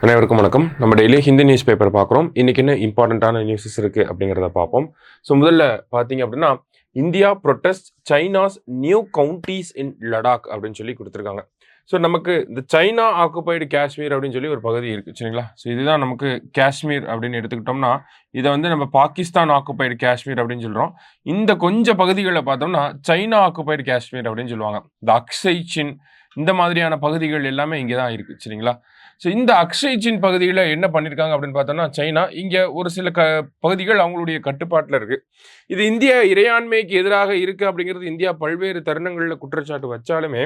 அனைவருக்கும் வணக்கம். நம்ம டெய்லி ஹிந்தி நியூஸ் பேப்பர் பார்க்குறோம். இன்னைக்கு என்ன இம்பார்ட்டண்ட்டான நியூஸஸ் இருக்குது அப்படிங்கிறத பார்ப்போம். ஸோ முதல்ல பார்த்தீங்க அப்படின்னா, இந்தியா ப்ரொட்டஸ்ட் சைனாஸ் நியூ கவுண்டீஸ் இன் லடாக் அப்படின்னு சொல்லி கொடுத்துருக்காங்க. ஸோ நமக்கு இந்த சைனா ஆக்குபைடு காஷ்மீர் அப்படின்னு சொல்லி ஒரு பகுதி இருக்குது சரிங்களா. ஸோ இதுதான் நமக்கு காஷ்மீர் அப்படின்னு எடுத்துக்கிட்டோம்னா, இதை வந்து நம்ம பாகிஸ்தான் ஆக்குபைடு காஷ்மீர் அப்படின்னு சொல்கிறோம். இந்த கொஞ்சம் பகுதிகளில் பார்த்தோம்னா சைனா ஆக்குபைடு காஷ்மீர் அப்படின்னு சொல்லுவாங்க. இந்த அக்ஸை சின் இந்த மாதிரியான பகுதிகள் எல்லாமே இங்கே தான் இருக்குது சரிங்களா. ஸோ இந்த அக்ஷய் சின் பகுதியில் என்ன பண்ணியிருக்காங்க அப்படின்னு பார்த்தோம்னா, சைனா இங்கே ஒரு சில பகுதிகள் அவங்களுடைய கட்டுப்பாட்டில் இருக்குது. இது இந்திய இறையாண்மைக்கு எதிராக இருக்குது அப்படிங்கிறது இந்தியா பல்வேறு தருணங்களில் குற்றச்சாட்டு வச்சாலுமே,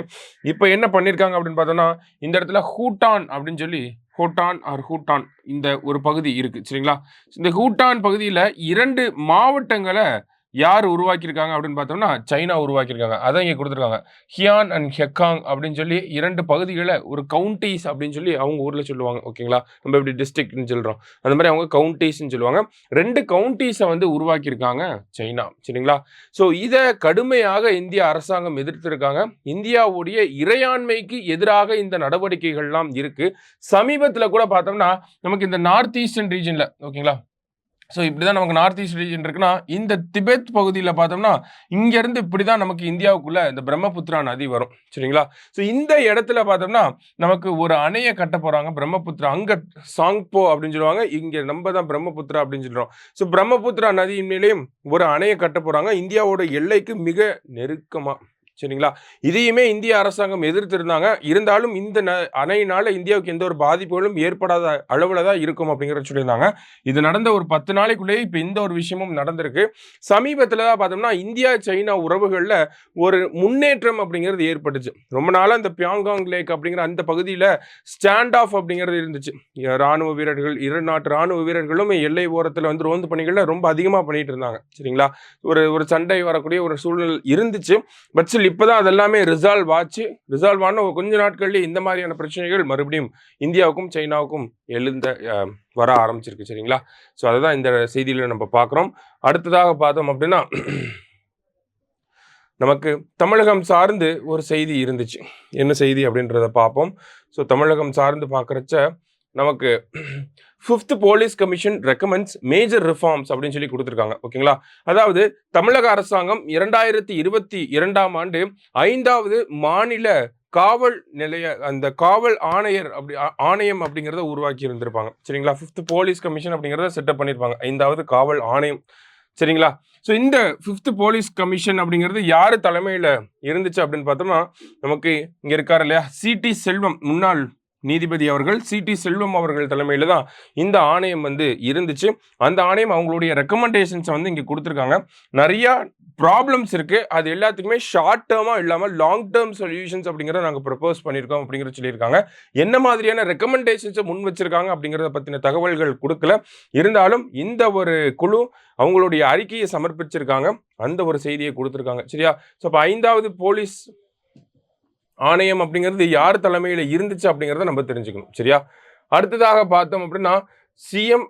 இப்போ என்ன பண்ணியிருக்காங்க அப்படின்னு பார்த்தோம்னா, இந்த இடத்துல ஹூட்டான் அப்படின்னு சொல்லி ஹூட்டான் இந்த ஒரு பகுதி இருக்குது சரிங்களா. இந்த ஹூட்டான் பகுதியில் 2 மாவட்டங்களை யார் உருவாக்கியிருக்காங்க அப்படின்னு பார்த்தோம்னா, சைனா உருவாக்கியிருக்காங்க. அதான் இங்கே கொடுத்துருக்காங்க. ஹியான் அண்ட் ஹெக்காங் அப்படின்னு சொல்லி 2 பகுதிகளை ஒரு கவுண்டீஸ் அப்படின்னு சொல்லி அவங்க ஊரில் சொல்லுவாங்க. ஓகேங்களா, நம்ம எப்படி டிஸ்ட்ரிக்ட்னு சொல்கிறோம், அந்த மாதிரி அவங்க கவுண்டீஸ்ன்னு சொல்லுவாங்க. 2 கவுண்டீஸை வந்து உருவாக்கியிருக்காங்க சைனா சரிங்களா. ஸோ இதை கடுமையாக இந்திய அரசாங்கம் எதிர்த்திருக்காங்க. இந்தியாவுடைய இறையாண்மைக்கு எதிராக இந்த நடவடிக்கைகள்லாம் இருக்கு. சமீபத்தில் கூட பார்த்தோம்னா நமக்கு இந்த நார்த் ஈஸ்டர்ன் ரீஜனில் ஓகேங்களா. ஸோ இப்படி தான் நமக்கு நார்த் ஈஸ்ட் ரீஜன் இருக்குன்னா, இந்த திபெத் பகுதியில் பார்த்தோம்னா இங்கேருந்து இப்படி தான் நமக்கு இந்தியாவுக்குள்ளே இந்த பிரம்மபுத்திரா நதி வரும் சரிங்களா. ஸோ இந்த இடத்துல பார்த்தோம்னா நமக்கு ஒரு அணையை கட்ட போகிறாங்க பிரம்மபுத்திரா. அங்கே சாங்போ அப்படின்னு சொல்லுவாங்க, இங்கே நம்ம தான் பிரம்மபுத்திரா அப்படின்னு சொல்கிறோம். ஸோ பிரம்மபுத்திரா நதியின் மேலேயும் ஒரு அணையை கட்ட போகிறாங்க, இந்தியாவோட எல்லைக்கு மிக நெருக்கமாக சரிங்களா. இதையுமே இந்திய அரசாங்கம் எதிர்த்திருந்தாங்க. இருந்தாலும் இந்த அணையினால இந்தியாவுக்கு எந்த ஒரு பாதிப்புகளும் ஏற்படாத அளவில் தான் இருக்கும் அப்படிங்கிறத சொல்லியிருந்தாங்க. இது நடந்த ஒரு 10 நாளைக்குள்ளேயே இப்போ இந்த ஒரு விஷயமும் நடந்திருக்கு. சமீபத்தில் தான் பார்த்தோம்னா இந்தியா சைனா உறவுகளில் ஒரு முன்னேற்றம் அப்படிங்கிறது ஏற்பட்டுச்சு. ரொம்ப நாளாக இந்த பியாங்காங் லேக் அப்படிங்கிற அந்த பகுதியில் ஸ்டாண்ட் ஆஃப் அப்படிங்கிறது இருந்துச்சு. ராணுவ வீரர்கள், 2 நாட்டு ராணுவ வீரர்களும் எல்லை ஓரத்தில் வந்து ரோந்து பணிகளில் ரொம்ப அதிகமாக பண்ணிட்டு இருந்தாங்க சரிங்களா. ஒரு சண்டை வரக்கூடிய ஒரு சூழ்நிலை இருந்துச்சு. பட் இப்போதான் அதெல்லாமே ரிசால்வ் ஆன கொஞ்ச நாட்கள்லேயே இந்த மாதிரியான பிரச்சனைகள் மறுபடியும் இந்தியாவுக்கும் சைனாவுக்கும் வர ஆரம்பிச்சிருக்கு சரிங்களா. ஸோ அதுதான் இந்த செய்தியில நம்ம பார்க்குறோம். அடுத்ததாக பார்த்தோம் அப்படின்னா, நமக்கு தமிழகம் சார்ந்து ஒரு செய்தி இருந்துச்சு. என்ன செய்தி அப்படின்றத பார்ப்போம். ஸோ தமிழகம் சார்ந்து பார்க்குறச்ச நமக்கு 5th police commission recommends major reforms அப்படின்னு சொல்லி கொடுத்துருக்காங்க. ஓகேங்களா, அதாவது தமிழக அரசாங்கம் 2022ஆம் ஆண்டு 5வது மாநில காவல் நிலைய அந்த காவல் ஆணையம் அப்படிங்கிறத உருவாக்கி இருந்திருப்பாங்க சரிங்களா. 5th போலீஸ் கமிஷன் அப்படிங்கிறத செட்டப் பண்ணியிருப்பாங்க, 5வது காவல் ஆணையம் சரிங்களா. ஸோ இந்த 5th போலீஸ் கமிஷன் அப்படிங்கிறது யார் தலைமையில் இருந்துச்சு அப்படின்னு பார்த்தோம்னா, நமக்கு இங்கே இருக்காரு இல்லையா, சிடி செல்வம் முன்னாள் நீதிபதி அவர்கள், சிடி செல்வம் அவர்கள் தலைமையில் தான் இந்த ஆணையம் வந்து இருந்துச்சு. அந்த ஆணையம் அவங்களுடைய ரெக்கமெண்டேஷன்ஸை வந்து இங்கே கொடுத்துருக்காங்க. நிறையா ப்ராப்ளம்ஸ் இருக்குது, அது எல்லாத்துக்குமே ஷார்ட் டேர்மாக இல்லாமல் லாங் டேர்ம் சொல்யூஷன்ஸ் அப்படிங்கிறத நாங்கள் ப்ரப்போஸ் பண்ணியிருக்கோம் அப்படிங்கிறத சொல்லியிருக்காங்க. என்ன மாதிரியான ரெக்கமெண்டேஷன்ஸை முன் வச்சிருக்காங்க அப்படிங்கிறத பற்றின தகவல்கள் கொடுக்கல. இருந்தாலும் இந்த ஒரு குழு அவங்களுடைய அறிக்கையை சமர்ப்பிச்சிருக்காங்க, அந்த ஒரு செய்தியை கொடுத்துருக்காங்க சரியா. ஸோ இப்போ 5வது போலீஸ் ஆணையம் அப்படிங்கிறது யார் தலைமையில் இருந்துச்சு அப்படிங்கிறத நம்ம தெரிஞ்சுக்கணும் சரியா. அடுத்ததாக பார்த்தோம் அப்படின்னா, CM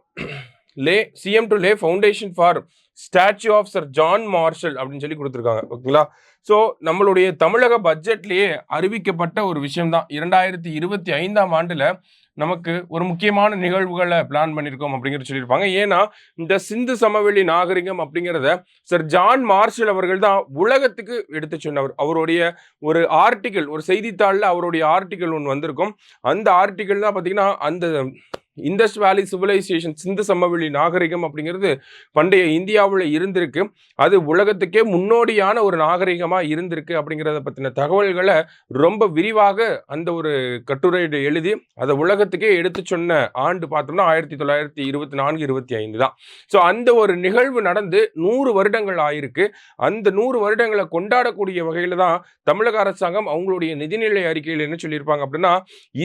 to lay foundation for statue of Sir John Marshall அப்படின்னு சொல்லி கொடுத்துருக்காங்க. ஓகேங்களா. ஸோ நம்மளுடைய தமிழக பட்ஜெட்லேயே அறிவிக்கப்பட்ட ஒரு விஷயம்தான். 2025ஆம் ஆண்டில் நமக்கு ஒரு முக்கியமான நிகழ்வுகளை பிளான் பண்ணியிருக்கோம் அப்படிங்கிறது சொல்லியிருப்பாங்க. ஏன்னா இந்த சிந்து சமவெளி நாகரிகம் அப்படிங்கிறத சர் ஜான் மார்ஷல் அவர்கள் தான் உலகத்துக்கு எடுத்து சொன்னவர். அவருடைய ஒரு ஆர்டிக்கல், ஒரு செய்தித்தாளில் அவருடைய ஆர்டிக்கல் ஒன்று வந்திருக்கும். அந்த ஆர்டிக்கல் தான் பார்த்தீங்கன்னா அந்த இண்டஸ் வேலி சிவிலைசேஷன், சிந்து சமவெளி நாகரிகம் அப்படிங்கிறது பண்டைய இந்தியாவில் இருந்திருக்கு. அது உலகத்துக்கே முன்னோடியான ஒரு நாகரிகமாக இருந்திருக்கு அப்படிங்கிறத பற்றின தகவல்களை ரொம்ப விரிவாக அந்த ஒரு கட்டுரை எழுதி அதை உலகத்துக்கே எடுத்து சொன்ன ஆண்டு பார்த்தோம்னா 1924-25 தான். ஸோ அந்த ஒரு நிகழ்வு நடந்து 100 வருடங்கள் ஆயிருக்கு. அந்த 100 வருடங்களை கொண்டாடக்கூடிய வகையில் தான் தமிழக அரசாங்கம் அவங்களுடைய நிதிநிலை அறிக்கையில் என்ன சொல்லியிருப்பாங்க அப்படின்னா,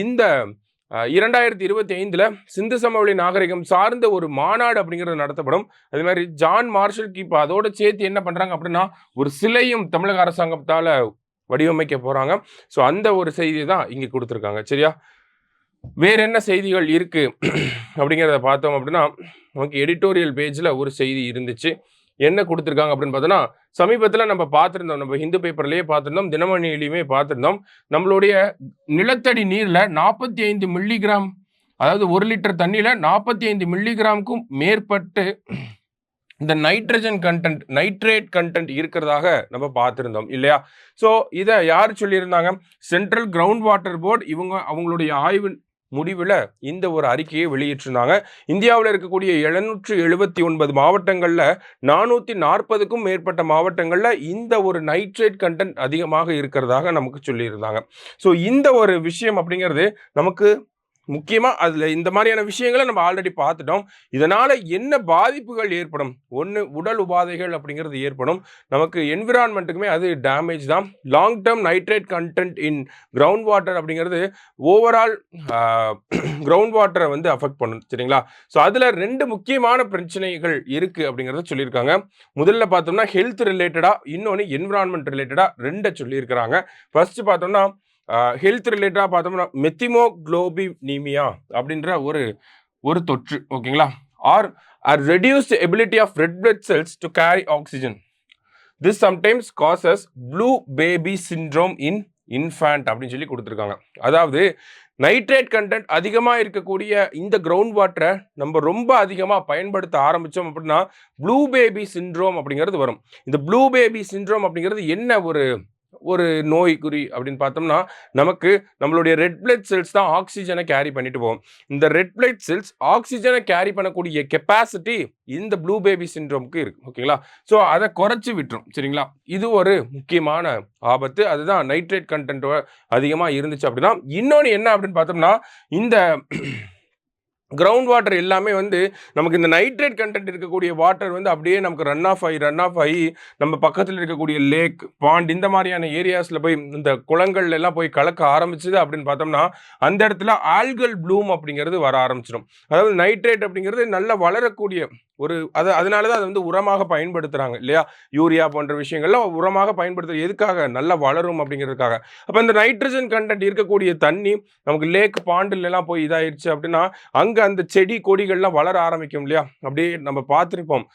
இந்த 2025 சிந்து சமவெளி நாகரிகம் சார்ந்த ஒரு மாநாடு அப்படிங்கிறது நடத்தப்படும். அதே மாதிரி ஜான் மார்ஷலுக்கு இப்போ அதோட சேர்த்து என்ன பண்ணுறாங்க அப்படின்னா, ஒரு சிலையும் தமிழக அரசாங்கத்தால் வடிவமைக்க போகிறாங்க. ஸோ அந்த ஒரு செய்தி தான் இங்கே கொடுத்துருக்காங்க சரியா. வேற என்ன செய்திகள் இருக்கு அப்படிங்கிறத பார்த்தோம் அப்படின்னா, நமக்கு எடிட்டோரியல் பேஜில் ஒரு செய்தி இருந்துச்சு. என்ன கொடுத்துருக்காங்க அப்படின்னு பார்த்தோன்னா, சமீபத்தில் நம்ம பார்த்துருந்தோம், நம்ம ஹிந்து பேப்பர்லேயே பார்த்துருந்தோம், தினமணிலையுமே பார்த்துருந்தோம். நம்மளுடைய நிலத்தடி நீரில் 45 மில்லிகிராம் அதாவது 1 லிட்டர் தண்ணியில 45 மில்லிகிராமுக்கும் மேற்பட்டு இந்த நைட்ரேட் கண்டென்ட் இருக்கிறதாக நம்ம பார்த்திருந்தோம் இல்லையா? ஸோ இதை யார் சொல்லியிருந்தாங்க? சென்ட்ரல் கிரவுண்ட் வாட்டர் போர்டு அவங்களுடைய ஆய்வு முடிவில் இந்த ஒரு அறிக்கையை வெளியிட்டிருந்தாங்க. இந்தியாவில் இருக்கக்கூடிய 779 மாவட்டங்களில் 440க்கும் மேற்பட்ட மாவட்டங்களில் இந்த ஒரு நைட்ரேட் கண்டென்ட் அதிகமாக இருக்கிறதாக நமக்கு சொல்லியிருந்தாங்க. ஸோ இந்த ஒரு விஷயம் அப்படிங்கிறது நமக்கு முக்கியமாக அதில் இந்த மாதிரியான விஷயங்களை நம்ம ஆல்ரெடி பார்த்துட்டோம். இதனால் என்ன பாதிப்புகள் ஏற்படும்? ஒன்று, உடல் உபாதைகள் அப்படிங்கிறது ஏற்படும். நமக்கு என்விரான்மெண்ட்டுக்குமே அது டேமேஜ் தான். Long term nitrate content in ground water அப்படிங்கிறது ஓவரால் கிரவுண்ட் வாட்டரை வந்து அஃபெக்ட் பண்ணும். சரிங்களா? ஸோ அதில் 2 முக்கியமான பிரச்சனைகள் இருக்குது அப்படிங்கிறத சொல்லியிருக்காங்க. முதல்ல பார்த்தோம்னா ஹெல்த் ரிலேட்டடாக, இன்னொன்று என்விரான்மெண்ட் ரிலேட்டடாக 2 சொல்லியிருக்கிறாங்க. ஃபர்ஸ்ட் பார்த்தோம்னா ஹெல்த் ரிலேட்டடாக பார்த்தோம்னா மெத்திமோக்ளோபினீமியா அப்படின்ற ஒரு தொற்று. ஓகேங்களா? Or reduced ability of red blood cells to carry oxygen. This sometimes causes blue baby syndrome in infant அப்படின்னு சொல்லி கொடுத்துருக்காங்க. அதாவது நைட்ரேட் கண்டென்ட் அதிகமாக இருக்கக்கூடிய இந்த கிரவுண்ட் வாட்டரை நம்ம ரொம்ப அதிகமாக பயன்படுத்த ஆரம்பித்தோம் அப்படின்னா ப்ளூ பேபி சிண்ட்ரோம் அப்படிங்கிறது வரும். இந்த ப்ளூ பேபி சிண்ட்ரோம் அப்படிங்கிறது என்ன ஒரு நோய்க்குறி அப்படின்னு பார்த்தோம்னா, நமக்கு நம்மளுடைய ரெட் பிளட் செல்ஸ் தான் ஆக்சிஜனை கேரி பண்ணிட்டு போகும். இந்த ரெட் பிளட் செல்ஸ் ஆக்சிஜனை கேரி பண்ணக்கூடிய கெப்பாசிட்டி இந்த ப்ளூ பேபி சிண்ட்ரோமுக்கு இருக்கு. ஓகேங்களா? ஸோ அதை குறைச்சி விட்டுரும். சரிங்களா? இது ஒரு முக்கியமான ஆபத்து. அதுதான் நைட்ரேட் கண்டென்ட் அதிகமாக இருந்துச்சு அப்படின்னா. இன்னொன்று என்ன அப்படின்னு பார்த்தோம்னா, இந்த கிரவுண்ட் வாட்டர் எல்லாமே வந்து நமக்கு இந்த நைட்ரேட் கண்டென்ட் இருக்கக்கூடிய வாட்டர் வந்து அப்படியே நமக்கு ரன் ஆஃப் ஆகி நம்ம பக்கத்தில் இருக்கக்கூடிய லேக், பாண்ட் இந்த மாதிரியான ஏரியாஸில் போய் இந்த குளங்கள்ல எல்லாம் போய் கலக்க ஆரம்பிச்சுது அப்படின்னு பார்த்தோம்னா அந்த இடத்துல ஆல்கல் ப்ளூம் அப்படிங்கிறது வர ஆரம்பிச்சிடும். அதாவது நைட்ரேட் அப்படிங்கிறது நல்லா வளரக்கூடிய அதனால தான் அதை வந்து உரமாக பயன்படுத்துகிறாங்க இல்லையா? யூரியா போன்ற விஷயங்கள்லாம் உரமாக பயன்படுத்துறது எதுக்காக? நல்லா வளரும் அப்படிங்கிறதுக்காக. அப்போ இந்த நைட்ரஜன் கண்டென்ட் இருக்கக்கூடிய தண்ணி நமக்கு லேக், பாண்டிலெல்லாம் போய் இதாயிடுச்சு அப்படின்னா அங்கே அந்த செடி கொடிகள்லாம் வளர ஆரம்பிக்கும் இல்லையா? அப்படியே நம்ம பார்த்துருப்போம்.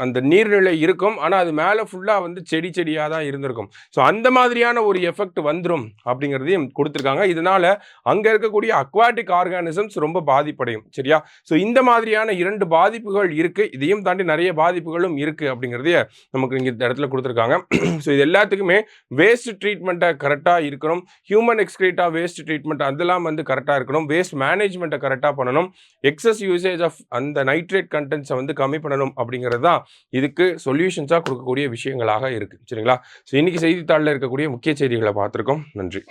அந்த நீர்நிலை இருக்கும், ஆனால் அது மேலே ஃபுல்லாக வந்து செடியாக தான் இருந்திருக்கும். ஸோ அந்த மாதிரியான ஒரு எஃபெக்ட் வந்துடும் அப்படிங்கிறதையும் கொடுத்துருக்காங்க. இதனால் அங்கே இருக்கக்கூடிய அக்வாட்டிக் ஆர்கானிசம்ஸ் ரொம்ப பாதிப்படையும். சரியா? ஸோ இந்த மாதிரியான 2 பாதிப்புகள் இருக்குது. இதையும் தாண்டி நிறைய பாதிப்புகளும் இருக்குது அப்படிங்கிறதைய நமக்கு இங்கே இந்த இடத்துல கொடுத்துருக்காங்க. ஸோ இது எல்லாத்துக்குமே வேஸ்ட் ட்ரீட்மெண்ட்டை கரெக்டாக இருக்கணும். ஹியூமன் எக்ஸ்கிரீட்டா வேஸ்ட் ட்ரீட்மெண்ட் அதெல்லாம் வந்து கரெக்டாக இருக்கணும். வேஸ்ட் மேனேஜ்மெண்ட்டை கரெக்டாக பண்ணணும். எக்ஸஸ் யூசேஜ் ஆஃப் அந்த நைட்ரேட் கண்டென்ட்ஸை வந்து கம்மி பண்ணணும் அப்படிங்கிறது தான் இதுக்கு சொல்யூஷன்ஸாக கொடுக்கக்கூடிய விஷயங்களாக இருக்குது. சரிங்களா? ஸோ இன்னைக்கு செய்தித்தாளில் இருக்கக்கூடிய முக்கிய செய்திகளை பார்த்துருக்கோம். நன்றி.